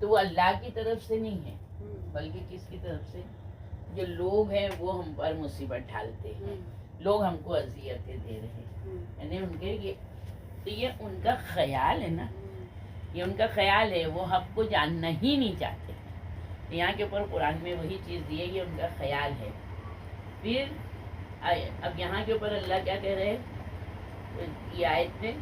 تو وہ اللہ کی طرف سے نہیں ہے، بلکہ کس کی طرف سے؟ جو لوگ ہیں وہ ہم پر مصیبت ڈالتے ہیں، لوگ ہم کو اذیتیں دے رہے ہیں، یعنی ان کے یہ ان کا خیال ہے نا، یہ ان کا خیال ہے، وہ حق کو جاننا ہی نہیں چاہتے ہیں۔ یہاں کے اوپر قرآن میں وہی چیز دی ہے، یہ ان کا خیال ہے۔ پھر اب یہاں کے اوپر اللہ کیا کہہ رہے ہیں یہ آیت میں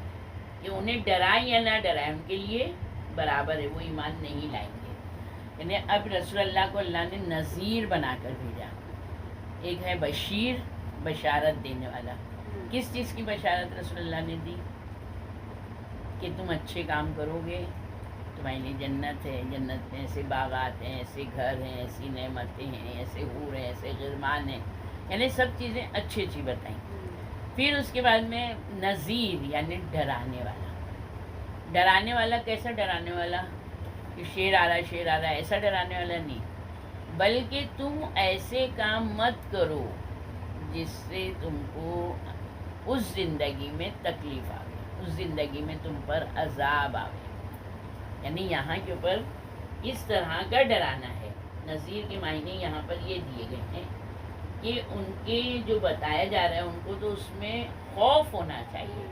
کہ انہیں ڈرائیں یا نہ ڈرائیں ان کے لیے برابر ہے، وہ ایمان نہیں لائیں گے۔ یعنی اب رسول اللہ کو اللہ نے نذیر بنا کر بھیجا، ایک ہے بشیر، بشارت دینے والا۔ کس چیز کی بشارت رسول اللہ نے دی؟ کہ تم اچھے کام کرو گے تمہارے لیے جنت ہے، جنت میں ایسے باغات ہیں، ایسے گھر ہیں، ایسی نعمتیں ہیں، ایسے حور ہیں، ایسے غرمان ہیں، یعنی سب چیزیں اچھی اچھی بتائیں۔ پھر اس کے بعد میں نذیر یعنی ڈرانے والا۔ ڈرانے والا کیسا ڈرانے والا؟ کہ شیر آ رہا شیر آ رہا ایسا ڈرانے والا نہیں، بلکہ تم ایسے کام مت کرو جس سے تم کو اس زندگی میں تکلیف آئے، اس زندگی میں تم پر عذاب آئے۔ یعنی یہاں کے اوپر اس طرح کا ڈرانا ہے۔ نذیر کے معنی یہاں پر یہ دیے گئے ہیں کہ ان کے جو بتایا جا رہا ہے ان کو تو اس میں خوف ہونا چاہیے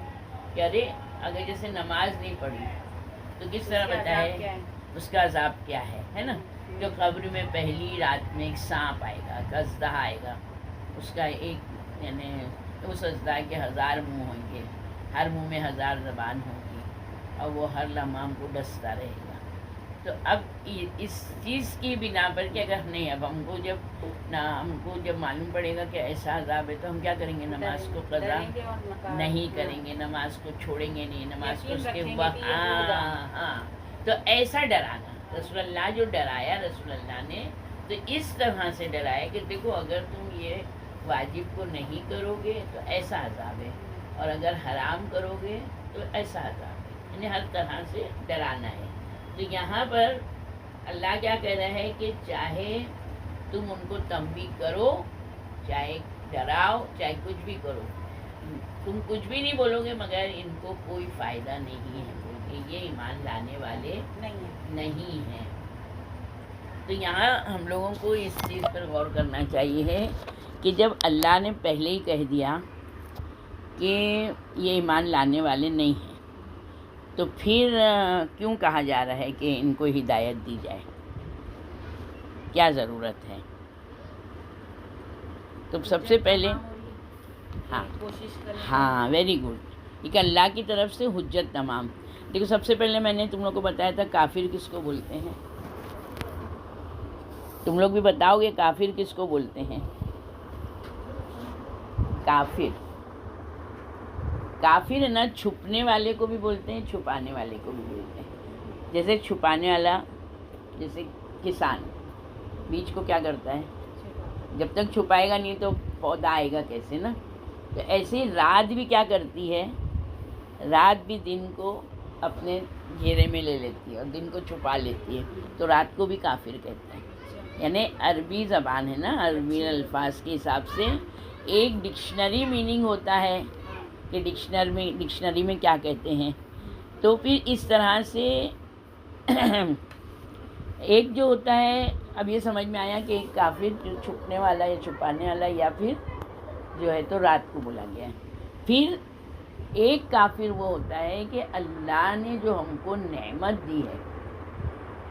کہ ارے اگر جیسے نماز نہیں پڑھی تو کس طرح بتائے اس کا عذاب کیا ہے نا؟ جو قبر میں پہلی رات میں ایک سانپ آئے گا، ایک اژدہا آئے گا، اس کا ایک یعنی اس اژدہا کے 1000 منہ ہوں گے، ہر منہ میں 1000 زبان ہوگی، اور وہ ہر لمحہ ہم کو ڈستا رہے گا۔ تو اب اس چیز کی بنا پر کہ اگر نہیں، اب ہم کو جب معلوم پڑے گا کہ ایسا عذاب ہے تو ہم کیا کریں گے؟ نماز کو قضا نہیں کریں گے، نماز کو چھوڑیں گے نہیں، نماز کو اس کے وقت ہاں تو ایسا ڈرانا رسول اللہ جو ڈرایا رسول اللہ نے، تو اس طرح سے ڈرایا کہ دیکھو اگر تم یہ واجب کو نہیں کرو گے تو ایسا عذاب ہے، اور اگر حرام کرو گے تو ایسا عذاب ہے، یعنی ہر طرح سے ڈرانا ہے۔ تو یہاں پر اللہ کیا کہہ رہا ہے کہ چاہے تم ان کو تنبیہ کرو، چاہے ڈراؤ، چاہے کچھ بھی کرو، تم کچھ بھی نہیں بولو گے مگر ان کو کوئی فائدہ نہیں ہے، کیونکہ یہ ایمان لانے والے نہیں ہیں۔ تو یہاں ہم لوگوں کو اس چیز پر غور کرنا چاہیے کہ جب اللہ نے پہلے ہی کہہ دیا کہ یہ ایمان لانے والے نہیں ہیں تو پھر کیوں کہا جا رہا ہے کہ ان کو ہدایت دی جائے؟ کیا ضرورت ہے؟ تو سب سے پہلے ہاں ویری گڈ، ایک اللہ کی طرف سے حجت تمام۔ دیکھو سب سے پہلے میں نے تم لوگ کو بتایا تھا کافر کس کو بولتے ہیں، تم لوگ بھی بتاؤ گے کافر کس کو بولتے ہیں؟ کافر ہے نا، چھپنے والے کو بھی بولتے ہیں، چھپانے والے کو بھی بولتے ہیں۔ جیسے چھپانے والا، جیسے کسان بیج کو کیا کرتا ہے؟ جب تک چھپائے گا نہیں تو پودا آئے گا کیسے نا؟ تو ایسے ہی رات بھی کیا کرتی ہے؟ رات بھی دن کو اپنے گھیرے میں لے لیتی ہے اور دن کو چھپا لیتی ہے، تو رات کو بھی کافر کہتے ہیں۔ یعنی عربی زبان ہے نا، عربی الفاظ کے حساب سے ایک ڈکشنری میننگ ہوتا ہے کہ ڈکشنری میں کیا کہتے ہیں۔ تو پھر اس طرح سے ایک جو ہوتا ہے، اب یہ سمجھ میں آیا کہ ایک کافر جو چھپنے والا یا چھپانے والا یا پھر جو ہے تو رات کو بولا گیا ہے۔ پھر ایک کافر وہ ہوتا ہے کہ اللہ نے جو ہم کو نعمت دی ہے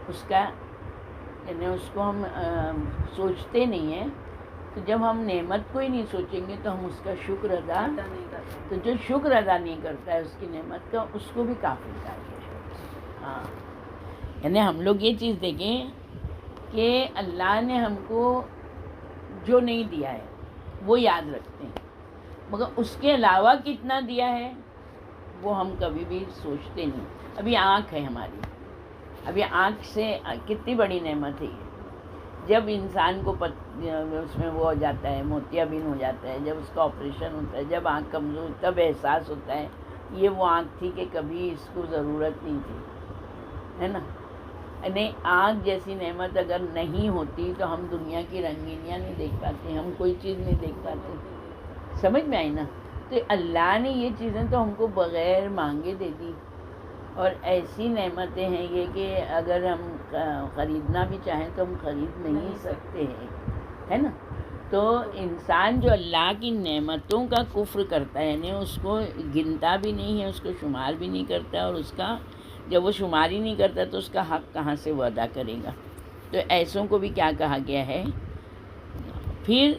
اس کا یعنی اس کو ہم سوچتے نہیں ہیں، تو جب ہم نعمت کو ہی نہیں سوچیں گے تو ہم اس کا شکر ادا نہیں کرتے، تو جو شکر ادا نہیں کرتا ہے اس کی نعمت کا، اس کو بھی کافر کہا گیا ہے۔ ہاں یعنی ہم لوگ یہ چیز دیکھیں کہ اللہ نے ہم کو جو نہیں دیا ہے وہ یاد رکھتے ہیں، مگر اس کے علاوہ کتنا دیا ہے وہ ہم کبھی بھی سوچتے نہیں۔ ابھی آنکھ ہے ہماری، ابھی آنکھ سے کتنی بڑی نعمت ہے یہ۔ جب انسان کو اس میں وہ ہو جاتا ہے، موتیابین ہو جاتا ہے، جب اس کا آپریشن ہوتا ہے، جب آنکھ کمزور، تب احساس ہوتا ہے یہ وہ آنکھ تھی کہ کبھی اس کو ضرورت نہیں تھی، ہے نا؟ یعنی آنکھ جیسی نعمت اگر نہیں ہوتی تو ہم دنیا کی رنگینیاں نہیں دیکھ پاتے، ہم کوئی چیز نہیں دیکھ پاتے۔ سمجھ میں آئی نا؟ تو اللہ نے یہ چیزیں تو ہم کو بغیر مانگے دے دی، اور ایسی نعمتیں ہیں یہ کہ اگر ہم خریدنا بھی چاہیں تو ہم خرید نہیں سکتے ہیں، ہے نا. تو انسان جو اللہ کی نعمتوں کا کفر کرتا ہے، یعنی اس کو گنتا بھی نہیں ہے، اس کو شمار بھی نہیں کرتا، اور اس کا جب وہ شمار ہی نہیں کرتا تو اس کا حق کہاں سے وہ ادا کرے گا. تو ایسوں کو بھی کیا کہا گیا ہے. پھر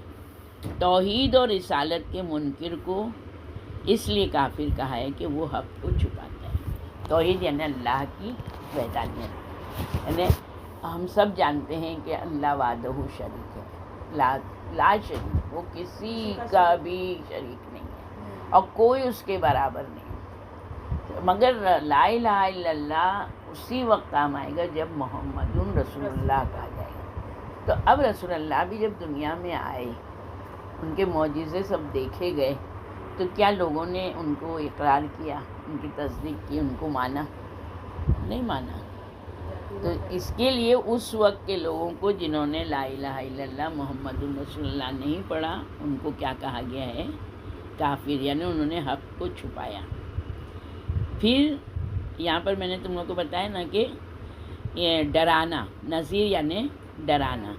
توحید اور رسالت کے منکر کو اس لیے کافر کہا ہے کہ وہ حق کو چھپاتا ہے. توحید یعنی اللہ کی وحدانیت، یعنی ہم سب جانتے ہیں کہ اللہ وحدہ شریک ہے، لا شریک، وہ کسی کا بھی شریک نہیں ہے اور کوئی اس کے برابر نہیں. مگر لا الہ الا اللہ اسی وقت کام آئے گا جب محمد رسول اللہ کہا جائے گا. تو اب رسول اللہ بھی جب دنیا میں آئے، ان کے معجزے سب دیکھے گئے، تو کیا لوگوں نے ان کو اقرار کیا، ان کی تصدیق کی، ان کو مانا؟ نہیں مانا. تو اس کے لیے اس وقت کے لوگوں کو جنہوں نے لا الہ الا اللہ محمد رسول اللہ نہیں پڑھا، ان کو کیا کہا گیا ہے؟ کافر، یعنی انہوں نے حق کو چھپایا. پھر یہاں پر میں نے تم لوگوں کو بتایا نا کہ یہ ڈرانا، نذیر یعنی ڈرانا.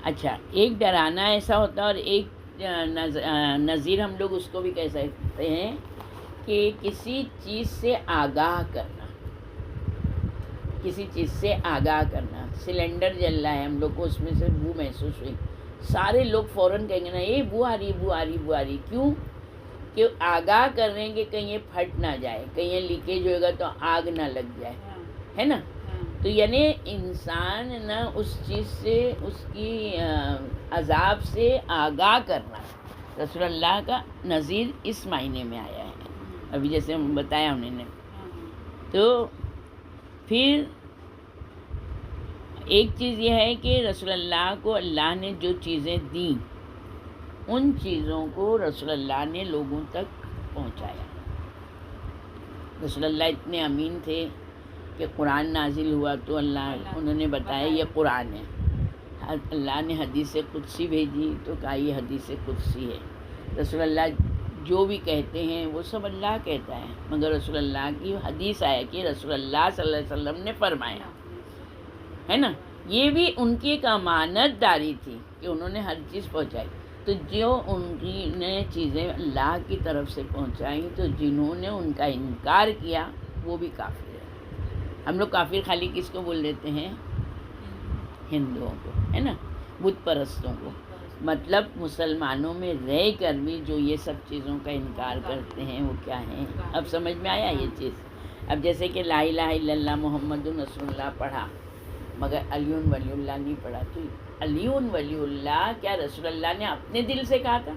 اچھا، ایک ڈرانا ایسا ہوتا ہے اور ایک نذیر ہم لوگ اس کو بھی کہہ سکتے ہیں کہ کسی چیز سے آگاہ کرنا، کسی چیز سے آگاہ کرنا. سلنڈر جل رہا ہے، ہم لوگ کو اس میں سے بو محسوس ہوئی، سارے لوگ فوراً کہیں گے نا یہ بو آ رہی، بو آ رہی، بو آ رہی. کیوں؟ کہ آگاہ کر رہے ہیں کہ کہیں یہ پھٹ نہ جائے، کہیں یہ لیکیج ہوئے گا تو آگ نہ لگ جائے، ہے نا. تو یعنی انسان نہ اس چیز سے، اس کی عذاب سے آگاہ کرنا، رسول اللہ کا نذیر اس معنی میں آیا ہے، ابھی جیسے بتایا انہوں نے. تو پھر ایک چیز یہ ہے کہ رسول اللہ کو اللہ نے جو چیزیں دیں، ان چیزوں کو رسول اللہ نے لوگوں تک پہنچایا. رسول اللہ اتنے امین تھے کہ قرآن نازل ہوا تو انہوں نے بتایا یہ قرآن ہے. اللہ نے حدیث قدسی بھیجی تو کہا یہ حدیث قدسی ہے. رسول اللہ جو بھی کہتے ہیں وہ سب اللہ کہتا ہے، مگر رسول اللہ کی حدیث آیا کہ رسول اللہ صلی اللہ علیہ وسلم نے فرمایا، ہے نا. یہ بھی ان کی ایک امانت داری تھی کہ انہوں نے ہر چیز پہنچائی. تو جو ان کی نے چیزیں اللہ کی طرف سے پہنچائیں، تو جنہوں نے ان کا انکار کیا وہ بھی کافر ہے. ہم لوگ کافر خالی کس کو بول دیتے ہیں؟ ہندوؤں کو، ہے نا، بت پرستوں کو. مطلب مسلمانوں میں رہ کر بھی جو یہ سب چیزوں کا انکار کرتے ہیں وہ کیا ہیں؟ اب سمجھ میں آیا یہ چیز. اب جیسے کہ لا الہ الا اللہ محمد رسول اللہ پڑھا مگر علی ولی اللہ نہیں پڑھا، تو علی ولی اللہ کیا رسول اللہ نے اپنے دل سے کہا تھا؟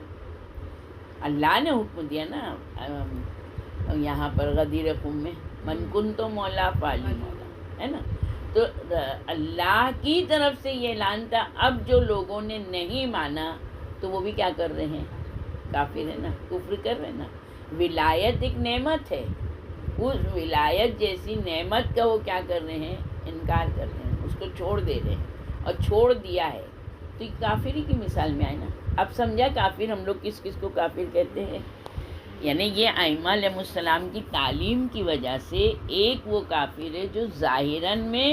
اللہ نے حکم دیا نا یہاں پر غدیر قوم میں، من کنت مولا فعلی مولا، ہے نا. تو اللہ کی طرف سے یہ اعلان تھا. اب جو لوگوں نے نہیں مانا تو وہ بھی کیا کر رہے ہیں؟ کافر ہے نا، کفر کر رہے ہیں نا. ولایت ایک نعمت ہے، اس ولایت جیسی نعمت کا وہ کیا کر رہے ہیں؟ انکار کر رہے ہیں، اس کو چھوڑ دے رہے ہیں، اور چھوڑ دیا ہے تو یہ کافری کی مثال میں آئے نا. اب سمجھا کافر ہم لوگ کس کس کو کافر کہتے ہیں؟ یعنی یہ ائمہ علیہ السلام کی تعلیم کی وجہ سے ایک وہ کافر ہے جو ظاہراً میں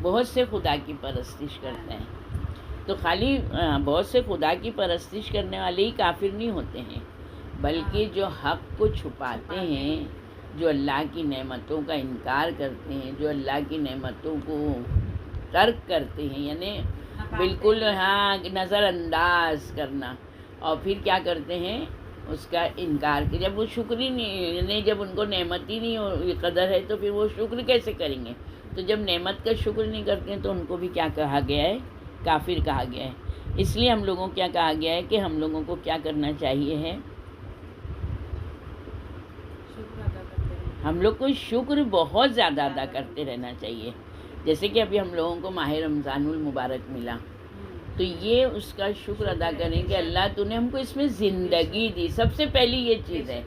بہت سے خدا کی پرستش کرتے ہیں. تو خالی بہت سے خدا کی پرستش کرنے والے ہی کافر نہیں ہوتے ہیں، بلکہ جو حق کو چھپاتے ہیں، جو اللہ کی نعمتوں کا انکار کرتے ہیں، جو اللہ کی نعمتوں کو ترک کرتے ہیں، یعنی بالکل نظر انداز کرنا، اور پھر کیا کرتے ہیں؟ اس کا انکار کہ جب وہ شکر ہی نہیں، جب ان کو نعمت ہی نہیں قدر ہے تو پھر وہ شکر کیسے کریں گے؟ تو جب نعمت کا شکر نہیں کرتے ہیں تو ان کو بھی کیا کہا گیا ہے؟ کافر کہا گیا ہے. اس لیے ہم لوگوں کو کیا کہا گیا ہے کہ ہم لوگوں کو کیا کرنا چاہیے ہے؟ ہم لوگ کو شکر بہت زیادہ ادا کرتے رہنا چاہیے. جیسے کہ ابھی ہم لوگوں کو ماہ رمضان المبارک ملا، تو یہ اس کا شکر ادا کریں کہ اللہ تو نے ہم کو اس میں زندگی دی. سب سے پہلی یہ چیز ہے.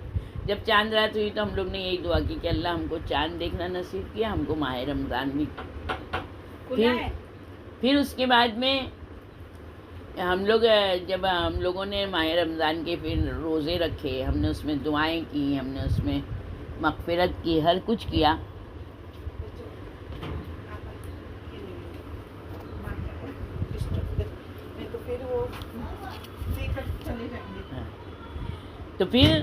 جب چاند رات ہوئی تو ہم لوگ نے یہی دعا کی کہ اللہ ہم کو چاند دیکھنا نصیب کیا، ہم کو ماہ رمضان بھی. پھر اس کے بعد میں ہم لوگ جب ہم لوگوں نے ماہ رمضان کے پھر روزے رکھے، ہم نے اس میں دعائیں کی، ہم نے اس میں مغفرت کی، ہر کچھ کیا. تو پھر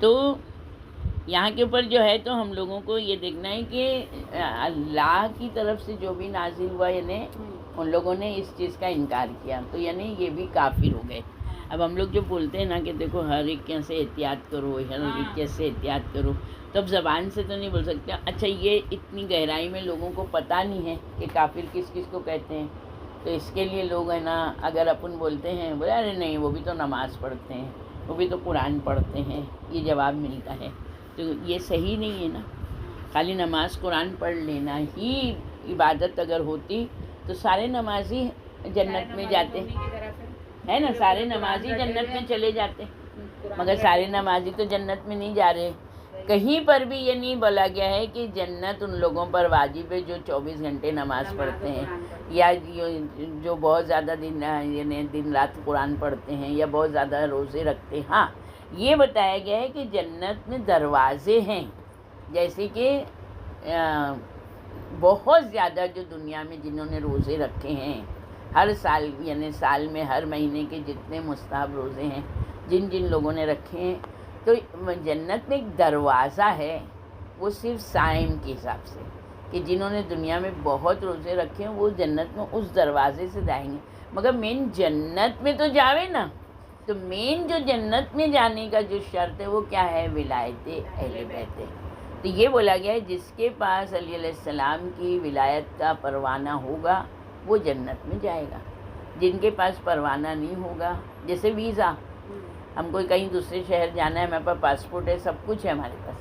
تو یہاں کے اوپر جو ہے تو ہم لوگوں کو یہ دیکھنا ہے کہ اللہ کی طرف سے جو بھی نازل ہوا یعنی ان لوگوں نے اس چیز کا انکار کیا، تو یعنی یہ بھی کافر ہو گئے. اب ہم لوگ جو بولتے ہیں نا کہ دیکھو ہر ایک سے احتیاط کرو، ہر ایک سے احتیاط کرو، تو اب زبان سے تو نہیں بول سکتے. اچھا یہ اتنی گہرائی میں لوگوں کو پتہ نہیں ہے کہ کافر کس کس کو کہتے ہیں، تو اس کے لیے لوگ ہے نا اگر اپن بولتے ہیں بولے ارے نہیں وہ بھی تو نماز پڑھتے ہیں، وہ بھی تو قرآن پڑھتے ہیں، یہ جواب ملتا ہے. تو یہ صحیح نہیں ہے نا. خالی نماز قرآن پڑھ لینا ہی عبادت اگر ہوتی تو سارے نمازی جنت میں جاتے، ہے نا، سارے نمازی جنت میں چلے جاتے، مگر سارے نمازی تو جنت میں نہیں جا رہے. کہیں پر بھی یہ نہیں بولا گیا ہے کہ جنت ان لوگوں پر واجب ہے جو 24 گھنٹے نماز پڑھتے ہیں یا جو بہت زیادہ یعنی دن رات قرآن پڑھتے ہیں یا بہت زیادہ روزے رکھتے ہیں. ہاں یہ بتایا گیا ہے کہ جنت میں دروازے ہیں، جیسے کہ بہت زیادہ جو دنیا میں جنہوں نے روزے رکھے ہیں ہر سال، یعنی سال میں ہر مہینے کے جتنے مستحب روزے ہیں جن جن لوگوں نے رکھے ہیں، تو جنت میں ایک دروازہ ہے، وہ صرف صائم کے حساب سے کہ جنہوں نے دنیا میں بہت روزے رکھے ہیں وہ جنت میں اس دروازے سے جائیں گے. مگر مین جنت میں تو جاوے نا، تو مین جو جنت میں جانے کا جو شرط ہے وہ کیا ہے؟ ولایت اہل بیت ہے. تو یہ بولا گیا ہے جس کے پاس علی علیہ السلام کی ولایت کا پروانہ ہوگا وہ جنت میں جائے گا. جن کے پاس پروانہ نہیں ہوگا، جیسے ویزا، ہم کو کہیں دوسرے شہر جانا ہے، ہمارے پاس پاسپورٹ ہے، سب کچھ ہے ہمارے پاس،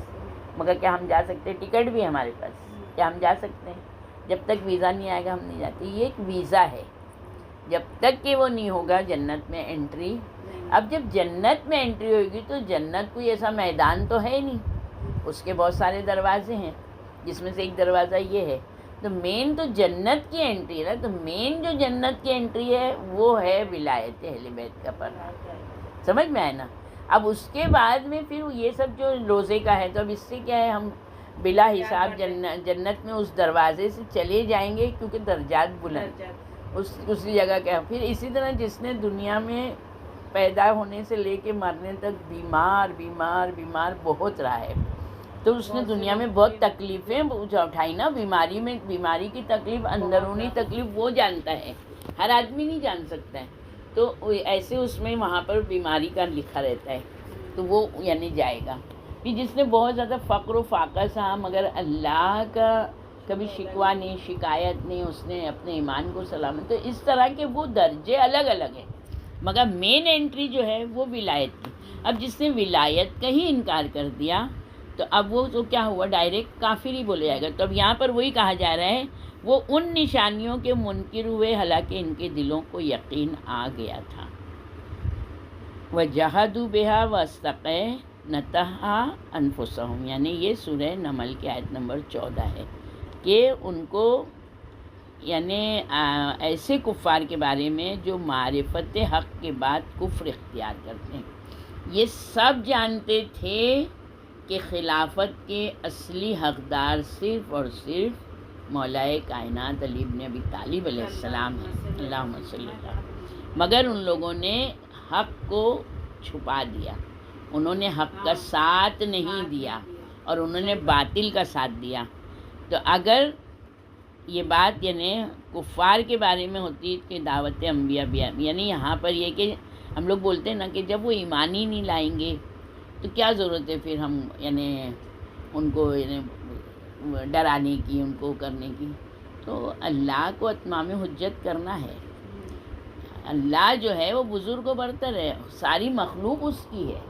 مگر کیا ہم جا سکتے ہیں؟ ٹکٹ بھی ہے ہمارے پاس، کیا ہم جا سکتے ہیں؟ جب تک ویزا نہیں آئے گا ہم نہیں جاتے. یہ ایک ویزا ہے، جب تک کہ وہ نہیں ہوگا جنت میں انٹری. اب جب جنت میں انٹری ہوگی تو جنت کوئی ایسا میدان تو ہے نہیں، اس کے بہت سارے دروازے ہیں جس میں سے ایک دروازہ یہ ہے. تو مین تو جنت کی انٹری ہے، تو مین جو جنت کی انٹری ہے وہ ہے ولایت اہل بیت کا پڑھنا. سمجھ میں آئے نا؟ اب اس کے بعد میں پھر یہ سب جو روزے کا ہے، تو اب اس سے کیا ہے، ہم بلا حساب جنت میں اس دروازے سے چلے جائیں گے، کیونکہ درجات بلند اسی جگہ کیا. پھر اسی طرح جس نے دنیا میں پیدا ہونے سے لے کے مرنے تک بیمار بیمار بیمار بہت رہا ہے، تو اس نے دنیا میں بہت تکلیفیں اٹھائی نا. بیماری کی تکلیف، اندرونی تکلیف وہ جانتا ہے، ہر آدمی نہیں جان سکتا ہے. تو ایسے اس میں وہاں پر بیماری کا لکھا رہتا ہے، تو وہ یعنی جائے گا. پھر جس نے بہت زیادہ فقر و فاقہ سہا مگر اللہ کا کبھی شکوہ نہیں، شکایت نہیں، اس نے اپنے ایمان کو سلامت، تو اس طرح کے وہ درجے الگ الگ ہیں. مگر مین انٹری جو ہے وہ ولایت کی. اب جس نے ولایت کا ہی انکار کر دیا تو اب وہ تو کیا ہوا؟ ڈائریکٹ کافر ہی بولے جائے گا. تو اب یہاں پر وہی کہا جا رہا ہے وہ ان نشانیوں کے منکر ہوئے حالانکہ ان کے دلوں کو یقین آ گیا تھا. وَجَحَدُوا بِهَا وَاسْتَيْقَنَتْهَا أَنفُسُهُمْ، یعنی یہ سورہ نمل کی آیت نمبر 14 ہے کہ ان کو یعنی ایسے کفار کے بارے میں جو معرفت حق کے بعد کفر اختیار کرتے ہیں. یہ سب جانتے تھے کہ خلافت کے اصلی حقدار صرف اور صرف مولائے کائنات علی بن ابی طالب علیہ السلام ہیں، اللہم صلی اللہ. مگر ان لوگوں نے حق کو چھپا دیا، انہوں نے حق کا ساتھ نہیں دیا اور انہوں نے باطل کا ساتھ دیا. تو اگر یہ بات یعنی کفار کے بارے میں ہوتی کہ دعوت انبیاء بھی، یعنی یہاں پر یہ کہ ہم لوگ بولتے ہیں نا کہ جب وہ ایمان ہی نہیں لائیں گے تو کیا ضرورت ہے پھر ہم یعنی ان کو یعنی ڈرانے کی، ان کو کرنے کی. تو اللہ کو اتمام حجت کرنا ہے. اللہ جو ہے وہ بزرگ و برتر ہے، ساری مخلوق اس کی ہے،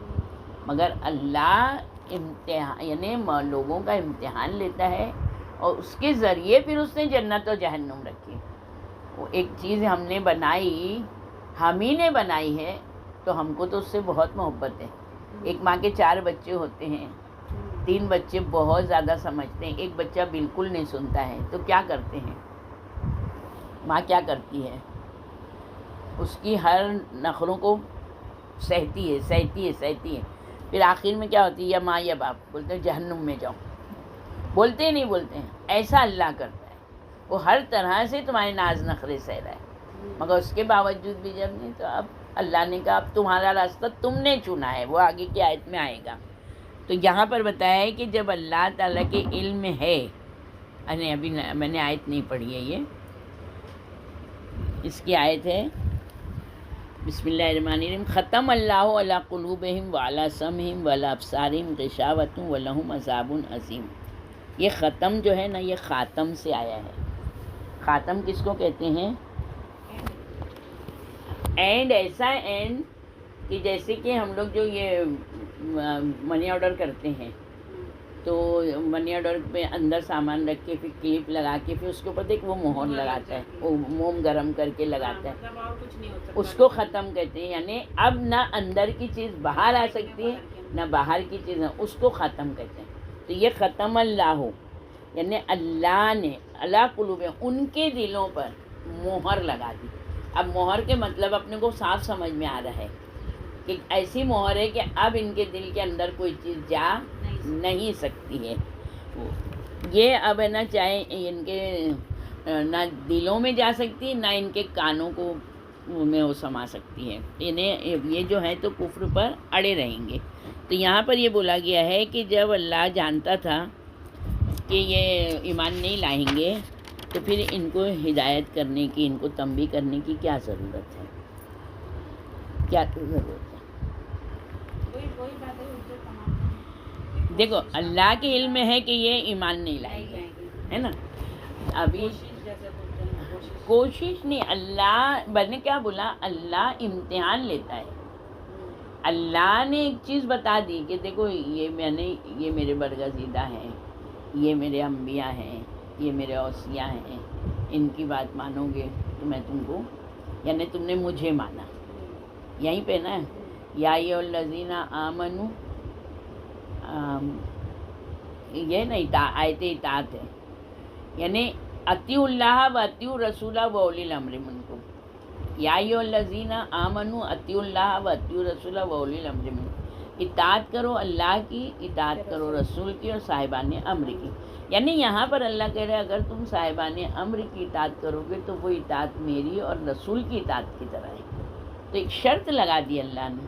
مگر اللہ امتحان یعنی لوگوں کا امتحان لیتا ہے اور اس کے ذریعے پھر اس نے جنت و جہنم رکھی. وہ ایک چیز ہم نے بنائی، ہم ہی نے بنائی ہے، تو ہم کو تو اس سے بہت محبت ہے. ایک ماں کے 4 بچے ہوتے ہیں، 3 بچے بہت زیادہ سمجھتے ہیں، ایک بچہ بالکل نہیں سنتا ہے، تو کیا کرتے ہیں؟ ماں کیا کرتی ہے؟ اس کی ہر نخروں کو سہتی ہے. پھر آخر میں کیا ہوتی ہے؟ یا ماں یا باپ بولتے ہیں جہنم میں جاؤ. بولتے ہی نہیں بولتے ہیں. ایسا اللہ کرتا ہے. وہ ہر طرح سے تمہارے ناز نخرے سہ رہا ہے، مگر اس کے باوجود بھی جب نہیں تو اب اللہ نے کہا اب تمہارا راستہ تم نے چنا ہے. وہ آگے کی آیت میں آئے گا. تو یہاں پر بتایا ہے کہ جب اللہ تعالیٰ کے علم میں ہے، ابھی میں نے آیت نہیں پڑھی ہے، یہ اس کی آیت ہے بسم اللہ الرحمن الرحیم. ختم اللہ علی قلوبہم وعلی سمعہم وعلی ابصارہم غشاوۃ ولہم عذاب عظیم. یہ ختم جو ہے نا، یہ خاتم سے آیا ہے. خاتم کس کو کہتے ہیں؟ اینڈ. ایسا اینڈ کہ جیسے کہ ہم لوگ جو یہ منی آرڈر کرتے ہیں تو منی آرڈر پہ اندر سامان رکھ کے پھر کلپ لگا کے پھر اس کے اوپر دیکھ وہ مہر لگاتا ہے، وہ موم گرم کر کے لگاتا ہے، اس کو ختم کہتے ہیں. یعنی اب نہ اندر کی چیز باہر آ سکتی ہے نہ باہر کی چیز، اس کو ختم کہتے ہیں. تو یہ ختم اللہ ہو، یعنی اللہ نے اللہ قلوب ان کے دلوں پر مہر لگا دی. اب مہر کے مطلب اپنے کو صاف سمجھ میں آ رہا ہے کہ ایسی مہر ہے کہ اب ان کے دل کے اندر کوئی چیز جا نہیں سکتی ہے. یہ اب ہے نا چاہے ان کے نہ دلوں میں جا سکتی نہ ان کے کانوں کو میں وہ سما سکتی ہے. انہیں یہ جو ہے تو کفر پر اڑے رہیں گے. تو یہاں پر یہ بولا گیا ہے کہ جب اللہ جانتا تھا کہ یہ ایمان نہیں لائیں گے تو پھر ان کو ہدایت کرنے کی، ان کو تنبیہ کرنے کی کیا ضرورت ہے؟ کیا ضرورت ہے؟ دیکھو اللہ کے علم میں ہے کہ یہ ایمان نہیں لائیں گے، ہے نا. ابھی کوشش نہیں، اللہ نے کیا بولا؟ اللہ امتحان لیتا ہے. اللہ نے ایک چیز بتا دی کہ دیکھو یہ میرے برگزیدہ ہیں، یہ میرے انبیاء ہیں، یہ میرے اوصیاء ہیں، ان کی بات مانو گے تو میں تم کو، یعنی تم نے مجھے مانا. یہیں پہ نا یا ایھا الذین آمنوا، یہ نہیں آیت اطاعت ہے، یعنی اطیعوا اللہ و اطیعوا الرسول و اولی الامر منکم. یا ایھا الذین آمنوا اطیعوا اللہ و اطیعوا الرسول و اولی الامر منکم. اطاعت کرو اللہ کی، اطاعت کرو رسول کی اور صاحبان امر کی. یعنی یہاں پر اللہ کہہ رہے اگر تم صاحبان امر کی اطاعت کرو گے تو وہ اطاعت میری اور رسول کی اطاعت کی طرح ہے. تو ایک شرط لگا دی اللہ نے.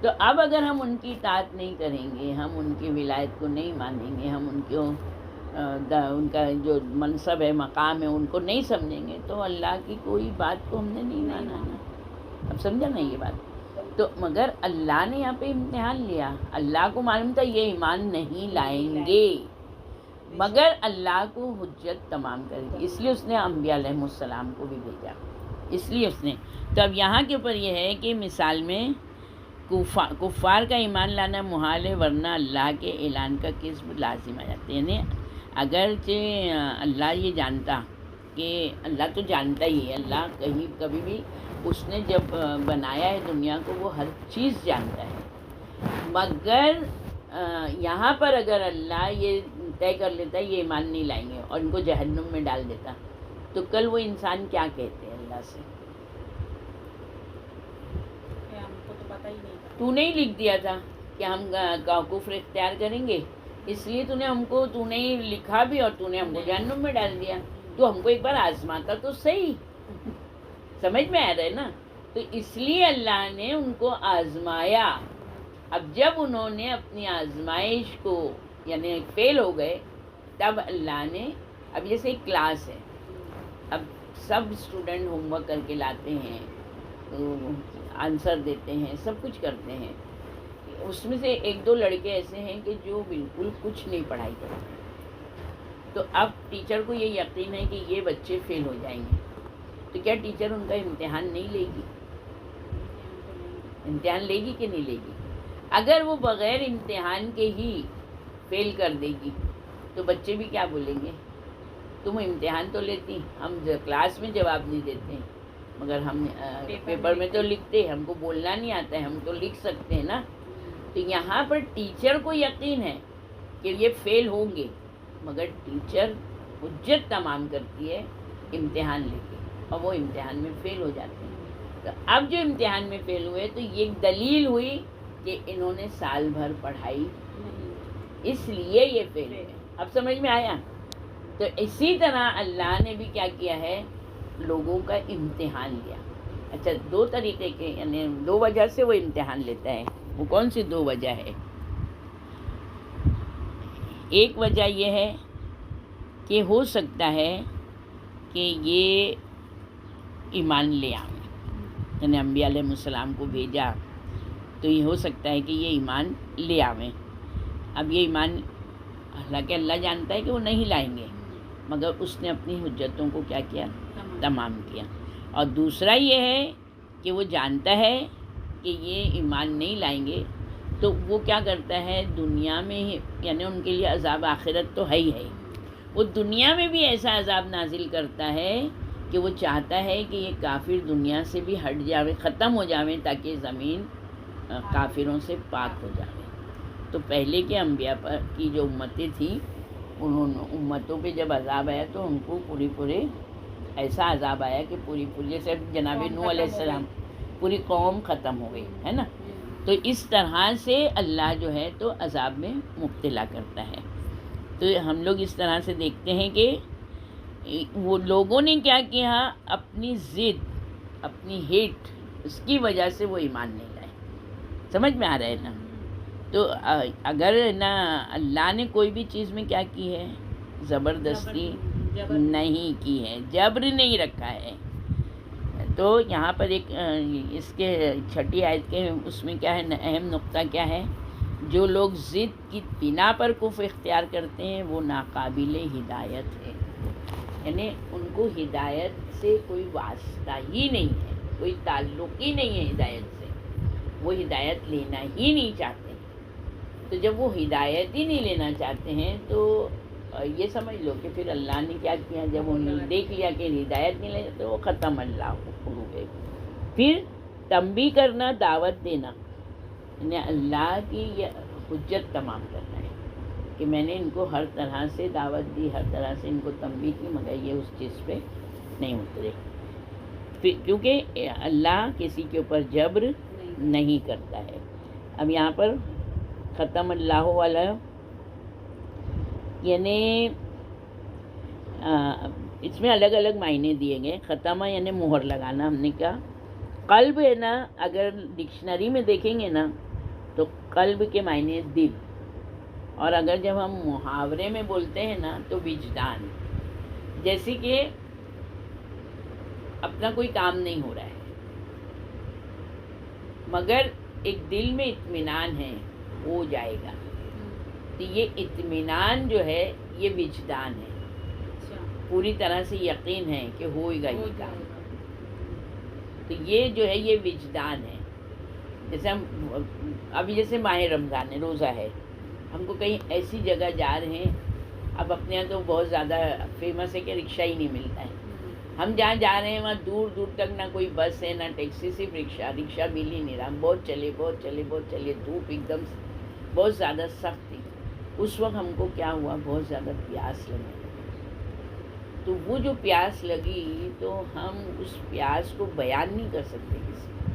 تو اب اگر ہم ان کی اطاعت نہیں کریں گے، ہم ان کی ولایت کو نہیں مانیں گے، ہم ان کا جو منصب ہے، مقام ہے، ان کو نہیں سمجھیں گے تو اللہ کی کوئی بات کو ہم نے نہیں مانا نا. اب سمجھا نا یہ بات؟ تو مگر اللہ نے یہاں پہ امتحان لیا. اللہ کو معلوم تھا یہ ایمان نہیں لائیں گے، مگر اللہ کو حجت تمام کر دی، اس لیے اس نے انبیاء علیہ السلام کو بھی بھیجا، اس لیے اس نے. تو اب یہاں کے اوپر یہ ہے کہ مثال میں کفار کا ایمان لانا محال ہے، ورنہ اللہ کے اعلان کا کسب لازم آ جاتے. یعنی اگرچہ اللہ یہ جانتا کہ اللہ تو جانتا ہی ہے، اللہ کبھی بھی اس نے جب بنایا ہے دنیا کو وہ ہر چیز جانتا ہے، مگر یہاں پر اگر اللہ یہ طے کر لیتا ہے یہ ایمان نہیں لائیں گے اور ان کو جہنم میں ڈال دیتا تو کل وہ انسان کیا کہتے ہیں اللہ سے؟ تو نے ہی لکھ دیا تھا کہ ہم کفر اختیار کریں گے، اس لیے تو نے لکھا بھی اور تو نے ہم کو جہنم میں ڈال دیا. تو ہم کو ایک بار آزماتا تو صحیح. سمجھ میں آ رہا ہے نا؟ تو اس لیے اللہ نے ان کو آزمایا. اب جب انہوں نے اپنی آزمائش کو یعنی فیل ہو گئے تب اللہ نے، اب جیسے ایک کلاس ہے، اب سب اسٹوڈنٹ ہوم ورک کر کے لاتے ہیں، آنسر دیتے ہیں، سب کچھ کرتے ہیں. اس میں سے ایک دو لڑکے ایسے ہیں کہ جو بالکل کچھ نہیں پڑھائی کرتے ہیں. تو اب ٹیچر کو یہ یقین ہے کہ یہ بچے فیل ہو جائیں گے، تو کیا ٹیچر ان کا امتحان نہیں لے گی؟ امتحان لے گی کہ نہیں لے گی؟ اگر وہ بغیر امتحان کے ہی فیل کر دے گی تو بچے بھی کیا بولیں گے؟ تم امتحان تو لیتی، ہم کلاس میں جواب نہیں دیتے مگر ہم پیپر میں تو لکھتے، ہم کو بولنا نہیں آتا ہے، ہم تو لکھ سکتے ہیں نا. تو یہاں پر ٹیچر کو یقین ہے کہ یہ فیل ہوں گے، مگر ٹیچر حجت تمام کرتی ہے امتحان لے کے اور وہ امتحان میں فیل ہو جاتے ہیں. تو اب جو امتحان میں فیل ہوئے تو یہ ایک دلیل ہوئی کہ انہوں نے سال بھر پڑھائی اس لیے یہ فیل ہوئے. اب سمجھ میں آیا؟ تو اسی طرح اللہ نے بھی کیا کیا ہے، لوگوں کا امتحان لیا. اچھا، دو طریقے کے، یعنی دو وجہ سے وہ امتحان لیتا ہے. وہ کون سی دو وجہ ہے؟ ایک وجہ یہ ہے کہ ہو سکتا ہے کہ یہ ایمان لے آئیں، یعنی انبیاء علیہ السلام کو بھیجا تو یہ ہو سکتا ہے کہ یہ ایمان لے آویں. اب یہ ایمان حالانکہ اللہ جانتا ہے کہ وہ نہیں لائیں گے، مگر اس نے اپنی حجتوں کو کیا کیا؟ تمام کیا. اور دوسرا یہ ہے کہ وہ جانتا ہے کہ یہ ایمان نہیں لائیں گے تو وہ کیا کرتا ہے، دنیا میں ہی، یعنی ان کے لیے عذاب آخرت تو ہے ہی ہے، وہ دنیا میں بھی ایسا عذاب نازل کرتا ہے کہ وہ چاہتا ہے کہ یہ کافر دنیا سے بھی ہٹ جاویں، ختم ہو جاویں، تاکہ زمین کافروں سے پاک ہو جاوے. تو پہلے کے انبیاء پر کی جو امتیں تھیں، امتوں پہ جب عذاب آیا تو ان کو پورے ایسا عذاب آیا کہ پوری جیسے جناب نوح علیہ السلام، پوری قوم ختم ہو گئی ہے نا. تو اس طرح سے اللہ جو ہے تو عذاب میں مبتلا کرتا ہے. تو ہم لوگ اس طرح سے دیکھتے ہیں کہ وہ لوگوں نے کیا کیا، اپنی ضد، اپنی ہیٹ، اس کی وجہ سے وہ ایمان نہیں لائے. سمجھ میں آ رہا ہے نا؟ تو اگر نا اللہ نے کوئی بھی چیز میں کیا کی ہے، زبردستی نہیں کی ہے، جبر نہیں رکھا ہے. تو یہاں پر ایک اس کے 6 آیت کے اس میں کیا ہے، اہم نقطہ کیا ہے، جو لوگ ضد کی بنا پر کفر اختیار کرتے ہیں وہ ناقابل ہدایت ہے. یعنی ان کو ہدایت سے کوئی واسطہ ہی نہیں ہے، کوئی تعلق ہی نہیں ہے ہدایت سے، وہ ہدایت لینا ہی نہیں چاہتے. تو جب وہ ہدایت ہی نہیں لینا چاہتے ہیں تو یہ سمجھ لو کہ پھر اللہ نے کیا کیا، جب انہوں نے دیکھ لیا کہ ہدایت نہیں لے تو وہ ختم اللہ ہو گئے. پھر تنبیہ کرنا، دعوت دینا، یعنی اللہ کی یہ حجت تمام کرنا ہے کہ میں نے ان کو ہر طرح سے دعوت دی، ہر طرح سے ان کو تنبیہ کی، مگر یہ اس چیز پہ نہیں اترے. کیونکہ اللہ کسی کے اوپر جبر نہیں کرتا ہے. اب یہاں پر ختم اللہ والا، یعنی اس میں الگ الگ معنی دیے گئے. ختمہ یعنی مہر لگانا. ہم نے کہا قلب ہے نا، اگر ڈکشنری میں دیکھیں گے نا تو قلب کے معنی دل، اور اگر جب ہم محاورے میں بولتے ہیں نا تو وجدان. جیسے کہ اپنا کوئی کام نہیں ہو رہا ہے مگر ایک دل میں اطمینان ہے، ہو جائے گا، تو یہ اطمینان جو ہے یہ وجدان ہے. پوری طرح سے یقین ہے کہ ہوئے گا یہ کام، تو یہ جو ہے یہ وجدان ہے. جیسے ہم ابھی جیسے ماہ رمضان ہے، روزہ ہے، ہم کو کہیں ایسی جگہ جا رہے ہیں، اب اپنے یہاں تو بہت زیادہ فیمس ہے کہ رکشہ ہی نہیں ملتا ہے. ہم جہاں جا رہے ہیں وہاں دور دور تک نہ کوئی بس ہے نہ ٹیکسی، صرف رکشہ مل ہی نہیں رہا. ہم بہت چلے، دھوپ ایک دم بہت زیادہ سخت تھی. اس وقت ہم کو کیا ہوا، بہت زیادہ پیاس لگی. تو وہ جو پیاس لگی تو ہم اس پیاس کو بیان نہیں کر سکتے کسی کو،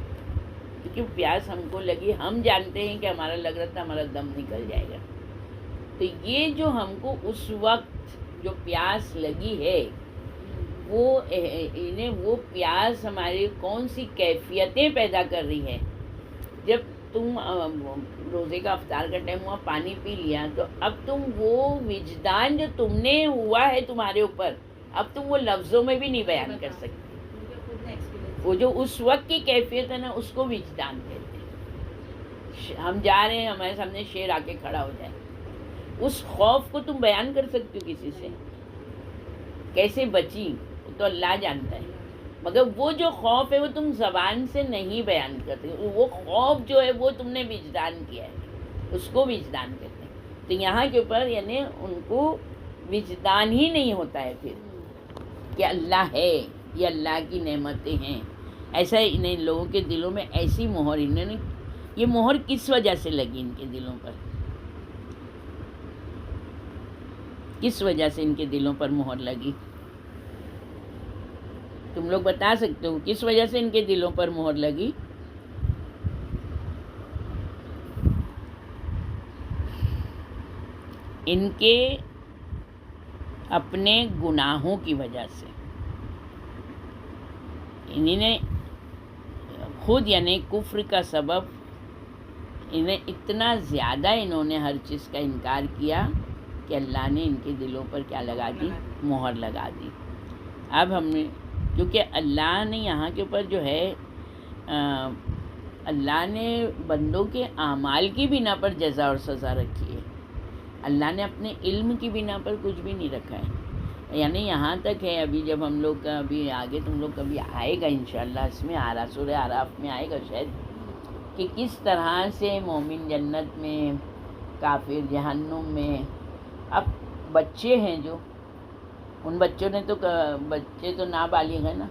کیونکہ پیاس ہم کو لگی، ہم جانتے ہیں کہ ہمارا لگ رہا تھا ہمارا دم نکل جائے گا. تو یہ جو ہم کو اس وقت جو پیاس لگی ہے وہ پیاس ہماری کون سی کیفیتیں پیدا کر رہی ہے. جب تم روزے کا افطار کا ٹائم ہوا، پانی پی لیا، تو اب تم وہ وجدان جو تم نے ہوا ہے تمہارے اوپر، اب تم وہ لفظوں میں بھی نہیں بیان کر سکتے. وہ جو اس وقت کی کیفیت ہے نا، اس کو وجدان کہتے ہیں. ہم جا رہے ہیں، ہمارے سامنے شیر آ کے کھڑا ہو جائے، اس خوف کو تم بیان کر سکتے ہو کسی سے؟ کیسے بچی تو اللہ جانتا ہے، مگر وہ جو خوف ہے وہ تم زبان سے نہیں بیان کرتے. وہ خوف جو ہے وہ تم نے وجدان کیا ہے، اس کو وجدان کہتے ہیں. تو یہاں کے اوپر یعنی ان کو وجدان ہی نہیں ہوتا ہے پھر کہ اللہ ہے، یہ اللہ کی نعمتیں ہیں. ایسا ان لوگوں کے دلوں میں ایسی مہر، انہوں نے یہ مہر کس وجہ سے لگی ان کے دلوں پر، کس وجہ سے ان کے دلوں پر مہر لگی؟ تو تم لوگ بتا سکتے ہو کس وجہ سے ان کے دلوں پر مہر لگی؟ ان کے اپنے گناہوں کی وجہ سے. انہی نے خود یعنی کفر کا سبب انہیں اتنا زیادہ انہوں نے ہر چیز کا انکار کیا کہ اللہ نے ان کے دلوں پر کیا لگا دی؟ مہر لگا دی. اب ہم نے کیونکہ اللہ نے یہاں کے اوپر جو ہے اللہ نے بندوں کے اعمال کی بنا پر جزا اور سزا رکھی ہے. اللہ نے اپنے علم کی بنا پر کچھ بھی نہیں رکھا ہے. یعنی یہاں تک ہے ابھی جب ہم لوگ کا ابھی آگے تم لوگ کبھی آئے گا انشاءاللہ اس میں سورہ اعراف میں آئے گا شاید کہ کس طرح سے مومن جنت میں کافر جہنم میں. اب بچے ہیں جو ان بچوں نے تو بچے تو نابالغ ہیں نا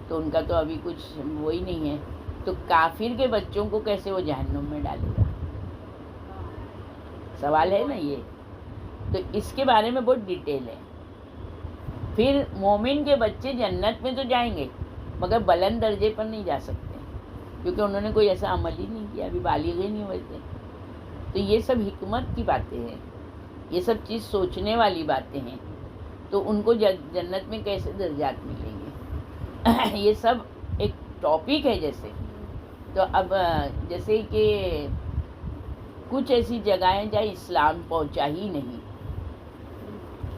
تو ان کا تو ابھی کچھ وہی نہیں ہے تو کافر کے بچوں کو کیسے وہ جہنم میں ڈالے گا؟ سوال ہے نا یہ. تو اس کے بارے میں بہت ڈیٹیل ہے. پھر مومن کے بچے جنت میں تو جائیں گے مگر بلند درجے پر نہیں جا سکتے کیونکہ انہوں نے کوئی ایسا عمل ہی نہیں کیا، ابھی بالغ ہی نہیں ہوئے تھے. تو یہ سب حکمت کی باتیں ہیں، یہ سب چیز سوچنے والی باتیں ہیں. تو ان کو جنت میں کیسے درجات ملیں گے؟ یہ سب ایک ٹاپک ہے جیسے. تو اب جیسے کہ کچھ ایسی جگہیں جہاں اسلام پہنچا ہی نہیں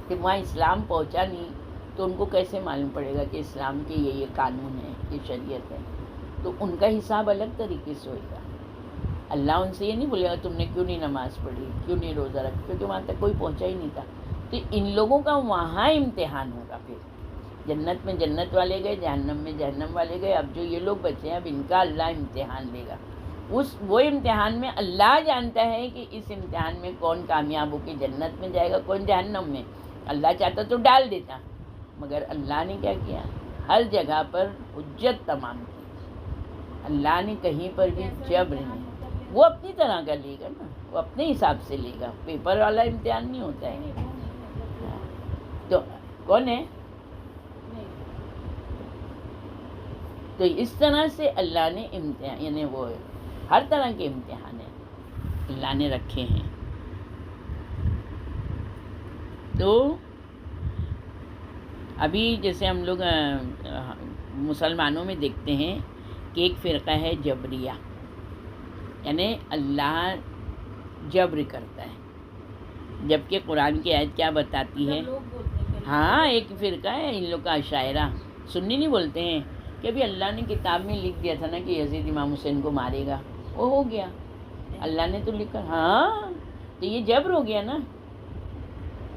کہ وہاں اسلام پہنچا نہیں تو ان کو کیسے معلوم پڑے گا کہ اسلام کے یہ قانون ہے، یہ شریعت ہے. تو ان کا حساب الگ طریقے سے ہوئے گا. اللہ ان سے یہ نہیں بولے گا تم نے کیوں نہیں نماز پڑھی، کیوں نہیں روزہ رکھا، کیونکہ وہاں تک کوئی پہنچا ہی نہیں تھا. تو ان لوگوں کا وہاں امتحان ہوگا. پھر جنت میں جنت والے گئے، جہنم میں جہنم والے گئے. اب جو یہ لوگ بچے ہیں اب ان کا اللہ امتحان لے گا. وہ امتحان میں اللہ جانتا ہے کہ اس امتحان میں کون کامیاب ہو کے جنت میں جائے گا، کون جہنم میں. اللہ چاہتا تو ڈال دیتا مگر اللہ نے کیا کیا؟ ہر جگہ پر حجت تمام کی. اللہ نے کہیں پر بھی جبر نہیں. وہ اپنی طرح کا لے گا نا، وہ اپنے حساب سے لے گا. پیپر والا امتحان نہیں ہوتا ہے. تو کون ہے؟ تو اس طرح سے اللہ نے امتحان یعنی وہ ہر طرح کے امتحان ہیں اللہ نے رکھے ہیں. تو ابھی جیسے ہم لوگ مسلمانوں میں دیکھتے ہیں کہ ایک فرقہ ہے جبریہ، یعنی اللہ جبر کرتا ہے جبکہ قرآن کی آیت کیا بتاتی ہے؟ ہاں ایک فرقہ ہے ان لوگ کا اشاعرہ. سنی نہیں بولتے ہیں کہ ابھی اللہ نے کتاب میں لکھ دیا تھا نا کہ یزید امام حسین کو مارے گا، وہ ہو گیا. اللہ نے تو لکھا. ہاں تو یہ جبر ہو گیا نا،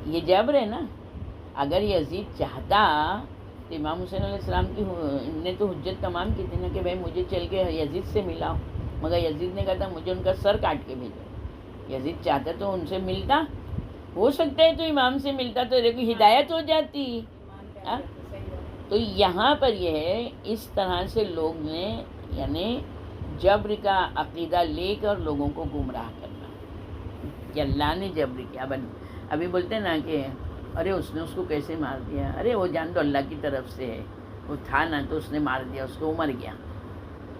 یہ جبر ہے نا. اگر یزید چاہتا تو امام حسین علیہ السلام کی نے تو حجت تمام کی تھی نا کہ بھائی مجھے چل کے یزید سے ملاؤ، مگر یزید نے کہا تھا مجھے ان کا سر کاٹ کے بھیجو. یزید چاہتا تو ان سے ملتا، ہو سکتا ہے تو امام سے ملتا تو دیکھو ہدایت ہو جاتی. تو یہاں پر یہ ہے اس طرح سے لوگ نے یعنی جبر کا عقیدہ لے کر لوگوں کو گمراہ کرنا کہ اللہ نے جبر کیا. ابھی بولتے ہیں نا کہ ارے اس نے اس کو کیسے مار دیا، ارے وہ جان تو اللہ کی طرف سے ہے، وہ تھا نا تو اس نے مار دیا، اس کو وہ مر گیا.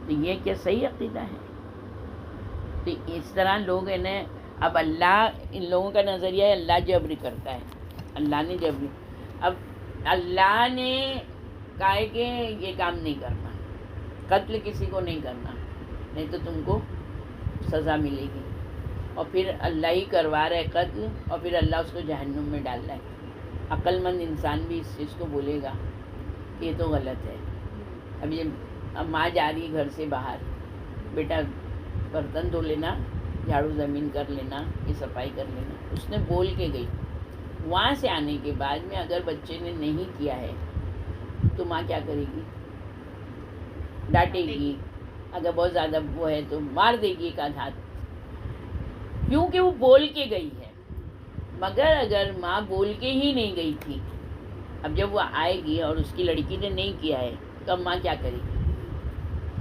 تو یہ کیا صحیح عقیدہ ہے؟ تو اس طرح لوگ نا اب اللہ ان لوگوں کا نظریہ ہے اللہ جبر کرتا ہے، اللہ نے جبر. اب اللہ نے کہا ہے کہ یہ کام نہیں کرنا، قتل کسی کو نہیں کرنا نہیں تو تم کو سزا ملے گی. اور پھر اللہ ہی کروا رہا ہے قتل اور پھر اللہ اس کو جہنم میں ڈال رہا ہے. عقل مند انسان بھی اس چیز کو بولے گا کہ یہ تو غلط ہے. اب ماں جا رہی گھر سے باہر، بیٹا برتن دھو لینا، جھاڑو زمین کر لینا، یہ صفائی کر لینا. اس نے بول کے گئی. وہاں سے آنے کے بعد میں اگر بچے نے نہیں کیا ہے تو ماں کیا کرے گی؟ ڈانٹے گی. اگر بہت زیادہ وہ ہے تو مار دے گی ایک آدھ ہاتھ، کیونکہ وہ بول کے گئی ہے. مگر اگر ماں بول کے ہی نہیں گئی تھی، اب جب وہ آئے گی اور اس کی لڑکی نے نہیں کیا ہے تو اب ماں کیا کرے گی؟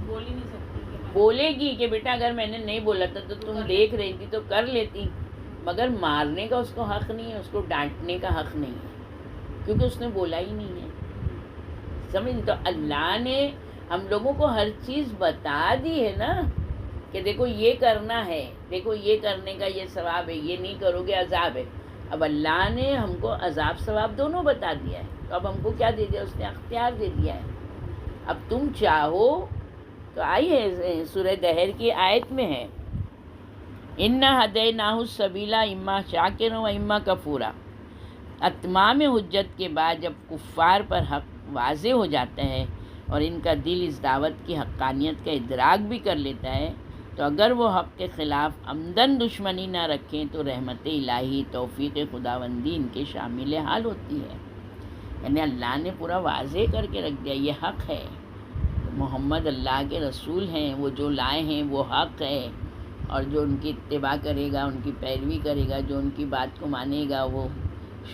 بول ہی نہیں سکتی. بولے گی کہ بیٹا اگر میں نے نہیں بولا تھا تو تم دیکھ رہی تھی تو کر لیتی. مگر مارنے کا اس کو حق نہیں ہے، اس کو ڈانٹنے کا حق نہیں ہے کیونکہ اس نے بولا ہی نہیں ہے. سمجھ؟ تو اللہ نے ہم لوگوں کو ہر چیز بتا دی ہے نا کہ دیکھو یہ کرنا ہے، دیکھو یہ کرنے کا یہ ثواب ہے، یہ نہیں کرو گے عذاب ہے. اب اللہ نے ہم کو عذاب ثواب دونوں بتا دیا ہے، تو اب ہم کو کیا دے دیا؟ اس نے اختیار دے دیا ہے. اب تم چاہو تو آئی ہے سورہ دہر کی آیت میں ہے اِنَّا هَدَيْنَاهُ السَّبِيلَ اِمَّا شَاكِرًا وَإِمَّا كَفُورًا. اتمام حجت کے بعد جب کفار پر حق واضح ہو جاتا ہے اور ان کا دل اس دعوت کی حقانیت کا ادراک بھی کر لیتا ہے، تو اگر وہ حق کے خلاف عمدن دشمنی نہ رکھیں تو رحمت الہی، توفیق خداوندی ان کے شامل حال ہوتی ہے. یعنی اللہ نے پورا واضح کر کے رکھ دیا یہ حق ہے، محمد اللہ کے رسول ہیں، وہ جو لائے ہیں وہ حق ہے، اور جو ان کی اتباع کرے گا، ان کی پیروی کرے گا، جو ان کی بات کو مانے گا، وہ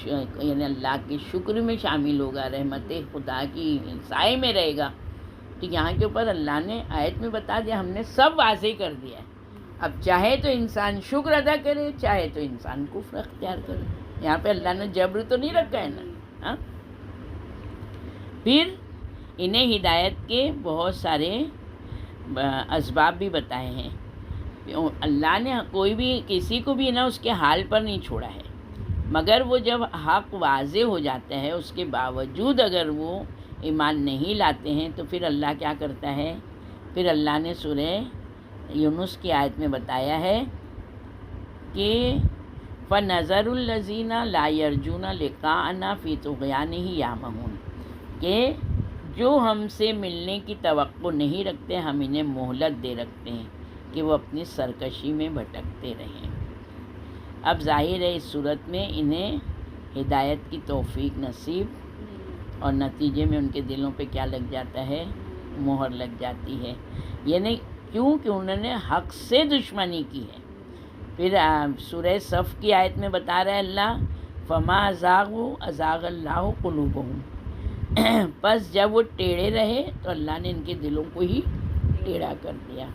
یعنی اللہ کے شکر میں شامل ہوگا، رحمت خدا کی سائے میں رہے گا. تو یہاں کے اوپر اللہ نے آیت میں بتا دیا، ہم نے سب واضح کر دیا ہے. اب چاہے تو انسان شکر ادا کرے، چاہے تو انسان کفر اختیار کرے. یہاں پہ اللہ نے جبر تو نہیں رکھا ہے نا. ہاں، پھر انہیں ہدایت کے بہت سارے اسباب بھی بتائے ہیں. اللہ نے کوئی بھی کسی کو بھی نا اس کے حال پر نہیں چھوڑا ہے، مگر وہ جب حق واضح ہو جاتا ہے اس کے باوجود اگر وہ ایمان نہیں لاتے ہیں تو پھر اللہ کیا کرتا ہے؟ پھر اللہ نے سورہ یونس کی آیت میں بتایا ہے کہ فَنَظَرُ الَّذِينَ لَا يَرْجُونَ لِقَاءَنَا فِي طُغْيَانِهِمْ يَعْمَهُونَ کہ جو ہم سے ملنے کی توقع نہیں رکھتے ہم انہیں مہلت دے رکھتے ہیں کہ وہ اپنی سرکشی میں بھٹکتے رہیں. اب ظاہر ہے اس صورت میں انہیں ہدایت کی توفیق نصیب، اور نتیجے میں ان کے دلوں پہ کیا لگ جاتا ہے؟ مہر لگ جاتی ہے. یعنی کیوں کہ انہوں نے حق سے دشمنی کی ہے. پھر سورہ صف کی آیت میں بتا رہا ہے اللہ فَمَا أَزَاغُوا أَزَاغَ اللَّهُ قُلُوبَهُمْ پس جب وہ ٹیڑھے رہے تو اللہ نے ان کے دلوں کو ہی ٹیڑھا کر دیا.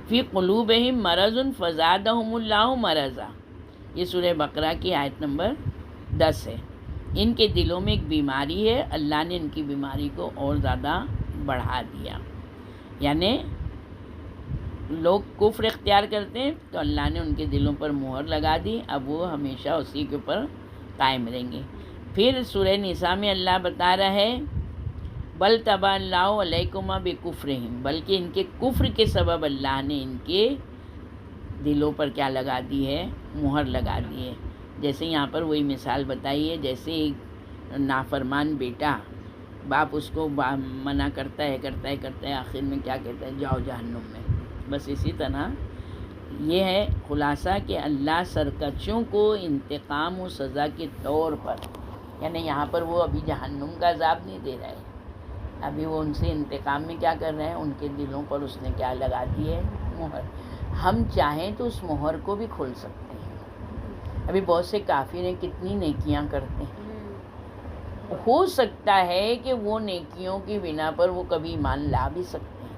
فِي قُلُوبِهِمْ مَرَضٌ فَزَادَهُمُ اللَّهُ مَرَضًا، یہ سورہ بقرہ کی آیت نمبر 10 ہے. ان کے دلوں میں ایک بیماری ہے، اللہ نے ان کی بیماری کو اور زیادہ بڑھا دیا. یعنی لوگ کفر اختیار کرتے ہیں تو اللہ نے ان کے دلوں پر مہر لگا دی، اب وہ ہمیشہ اسی کے اوپر قائم رہیں گے. پھر سورہ نساء میں اللہ بتا رہا ہے بل طبع اللہ علیکما بکفرہم، بلکہ ان کے کفر کے سبب اللہ نے ان کے دلوں پر کیا لگا دی ہے؟ مہر لگا دی ہے. جیسے یہاں پر وہی مثال بتائی ہے، جیسے ایک نافرمان بیٹا، باپ اس کو منع کرتا ہے آخر میں کیا کہتا ہے؟ جاؤ جہنم میں. بس اسی طرح یہ ہے خلاصہ کہ اللہ سرکشوں کو انتقام و سزا کے طور پر، یعنی یہاں پر وہ ابھی جہنم کا عذاب نہیں دے رہا ہے، ابھی وہ ان سے انتقام میں کیا کر رہے ہیں؟ ان کے دلوں پر اس نے کیا لگا دی ہے؟ مہر. ہم چاہیں تو اس مہر کو بھی کھول سکتے ہیں. ابھی بہت سے کافر ہیں کتنی نیکیاں کرتے ہیں، ہو سکتا ہے کہ وہ نیکیوں کی بنا پر وہ کبھی ایمان لا بھی سکتے ہیں،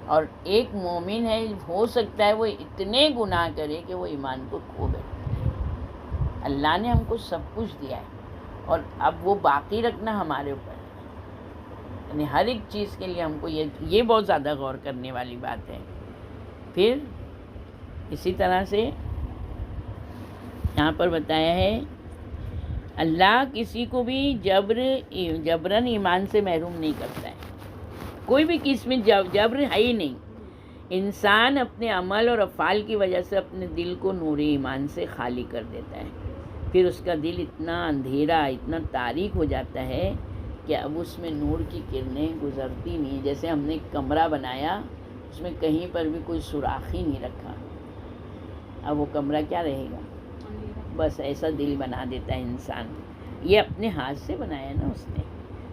اور ایک مومن ہے ہو سکتا ہے وہ اتنے گناہ کرے کہ وہ ایمان کو کھو بیٹھے. اللہ نے ہم کو سب کچھ دیا ہے اور اب وہ باقی رکھنا ہمارے اوپر ہے. یعنی ہر ایک چیز کے لیے ہم کو یہ بہت زیادہ غور کرنے والی بات ہے. پھر اسی طرح سے یہاں پر بتایا ہے اللہ کسی کو بھی جبراً ایمان سے محروم نہیں کرتا ہے. کوئی بھی کس میں جبر ہے ہی نہیں. انسان اپنے عمل اور افعال کی وجہ سے اپنے دل کو نور ایمان سے خالی کر دیتا ہے. پھر اس کا دل اتنا اندھیرا، اتنا تاریک ہو جاتا ہے کہ اب اس میں نور کی کرنیں گزرتی نہیں. جیسے ہم نے ایک کمرہ بنایا، اس میں کہیں پر بھی کوئی سوراخ ہی نہیں رکھا، اب وہ کمرہ کیا رہے گا؟ بس ایسا دل بنا دیتا ہے انسان. یہ اپنے ہاتھ سے بنایا نا اس نے.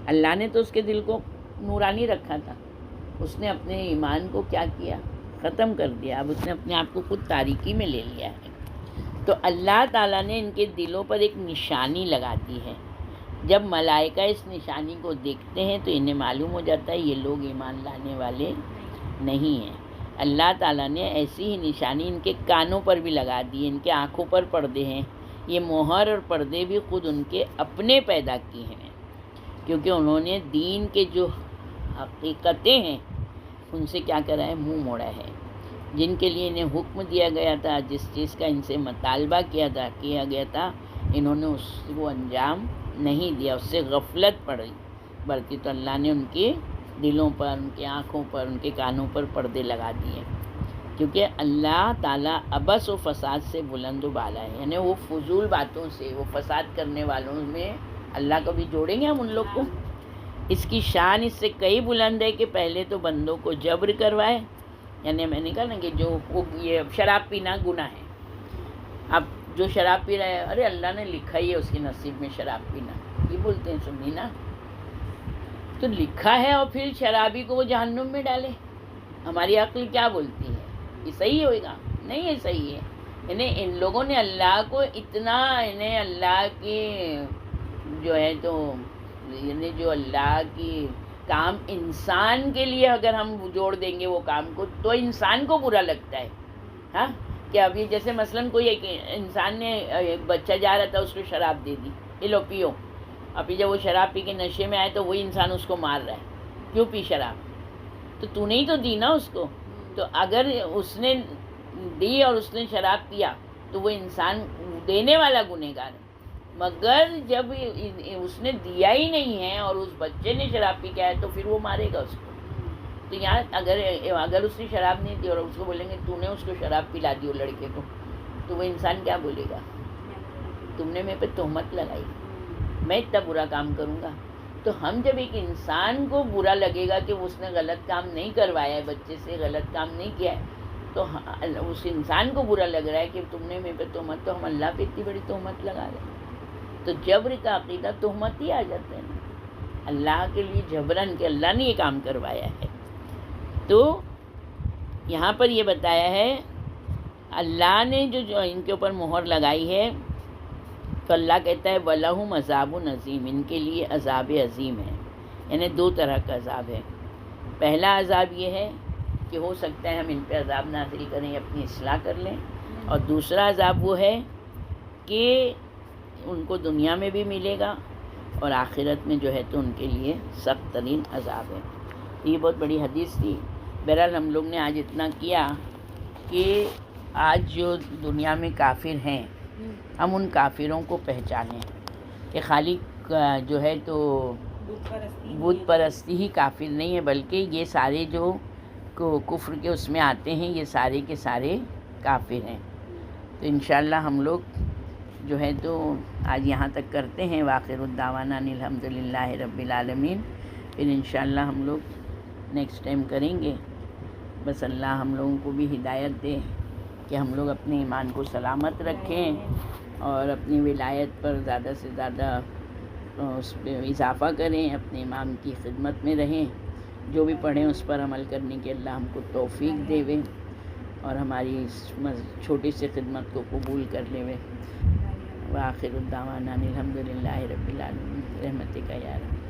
اللہ نے تو اس کے دل کو نورانی رکھا تھا، اس نے اپنے ایمان کو کیا کیا؟ ختم کر دیا. اب اس نے اپنے آپ کو خود تاریکی میں لے لیا ہے. تو اللہ تعالیٰ نے ان کے دلوں پر ایک نشانی لگا دی ہے. جب ملائکہ اس نشانی کو دیکھتے ہیں تو انہیں معلوم ہو جاتا ہے یہ لوگ ایمان لانے والے نہیں ہیں. اللہ تعالیٰ نے ایسی ہی نشانی ان کے کانوں پر بھی لگا دی ہے، ان کے آنکھوں پر پردے ہیں. یہ مہر اور پردے بھی خود ان کے اپنے پیدا کیے ہیں. کیونکہ انہوں نے دین کے جو حقیقتیں ہیں ان سے کیا کرا ہے، منہ موڑا ہے. جن کے لیے انہیں حکم دیا گیا تھا، جس چیز کا ان سے مطالبہ کیا گیا تھا، انہوں نے اس کو انجام نہیں دیا، اس سے غفلت برتی، تو اللہ نے ان کے دلوں پر، ان کی آنکھوں پر، ان کے کانوں پر پردے لگا دیے. کیونکہ اللہ تعالیٰ عبث و فساد سے بلند و بالا ہے، یعنی وہ فضول باتوں سے، وہ فساد کرنے والوں میں اللہ کبھی جوڑیں گے ہم ان لوگ کو؟ اس کی شان اس سے کئی بلند ہے کہ پہلے تو بندوں کو جبر کروائے. یعنی میں نے کہا نا کہ جو یہ شراب پینا گناہ ہے. اب جو شراب پی رہا ہے، ارے اللہ نے لکھا ہی ہے اس کے نصیب میں شراب پینا، یہ بولتے ہیں سنی نا، تو لکھا ہے اور پھر شرابی کو وہ جہنم میں ڈالے. ہماری عقل کیا بولتی ہے؟ یہ صحیح ہوئے گا؟ نہیں، یہ صحیح ہے. یعنی ان لوگوں نے اللہ کو اتنا، انہیں اللہ کی جو ہے تو یعنی جو اللہ کی کام انسان کے لیے اگر ہم جوڑ دیں گے وہ کام کو، تو انسان کو برا لگتا ہے. ہاں، کہ ابھی جیسے مثلاً کوئی ایک انسان نے، ایک بچہ جا رہا تھا، اس کو شراب دے دی، یہ لو پیو. ابھی جب وہ شراب پی کے نشے میں آئے تو وہی انسان اس کو مار رہا ہے، کیوں پی شراب؟ تو نے ہی تو دی نا اس کو. تو اگر اس نے دی اور اس نے شراب پیا تو وہ انسان دینے والا گنہگار ہے. مگر جب اس نے دیا ہی نہیں ہے اور اس بچے نے شراب پی کے آیا تو پھر وہ مارے گا اس کو. تو یہاں اگر اس نے شراب نہیں دی اور اس کو بولیں گے تو نے اس کو شراب پلا دی لڑکے کو، تو وہ انسان کیا بولے گا؟ تم نے میرے پہ تہمت لگائی، میں اتنا برا کام کروں گا. تو ہم جب ایک انسان کو برا لگے گا کہ اس نے غلط کام نہیں کروایا ہے، بچے سے غلط کام نہیں کیا ہے، تو اس انسان کو برا لگ رہا ہے کہ تم نے میرے پہ تہمت، تو ہم اللہ پہ اتنی بڑی تہمت لگا رہے ہیں. تو جبر کا عقیدہ تہمت ہی آ جاتے ہیں اللہ کے لیے جبرن کہ اللہ نے یہ کام کروایا ہے. تو یہاں پر یہ بتایا ہے اللہ نے جو ان کے اوپر مہر لگائی ہے، تو اللہ کہتا ہے وَلَهُمْ عَذَابٌ عَظِيمٌ، ان کے لیے عذاب عظیم ہے. یعنی دو طرح کا عذاب ہے. پہلا عذاب یہ ہے کہ ہو سکتا ہے ہم ان پہ عذاب نازل کریں، اپنی اصلاح کر لیں. اور دوسرا عذاب وہ ہے کہ ان کو دنیا میں بھی ملے گا اور آخرت میں جو ہے تو ان کے لیے سخت ترین عذاب ہے. یہ بہت بڑی حدیث تھی. بہرحال ہم لوگ نے آج اتنا کیا کہ آج جو دنیا میں کافر ہیں، ہم ان کافروں کو پہچانیں کہ خالی جو ہے تو بت پرستی ہی کافر نہیں ہے، بلکہ یہ سارے جو کفر کے اس میں آتے ہیں، یہ سارے کے سارے کافر ہیں. تو انشاءاللہ ہم لوگ جو ہے تو آج یہاں تک کرتے ہیں. وآخر الدعوانا ان الحمدللہ رب العالمین. پھر انشاءاللہ ہم لوگ نیکسٹ ٹائم کریں گے. بس اللہ ہم لوگوں کو بھی ہدایت دے کہ ہم لوگ اپنے ایمان کو سلامت رکھیں اور اپنی ولایت پر زیادہ سے زیادہ اس پہ اضافہ کریں، اپنے امام کی خدمت میں رہیں، جو بھی پڑھیں اس پر عمل کرنے کے اللہ ہم کو توفیق دے اور ہماری اس چھوٹی سی خدمت کو قبول کر لے. وآخر الدعوانا ان الحمدللہ رب العالمین. رحمتک یا رب.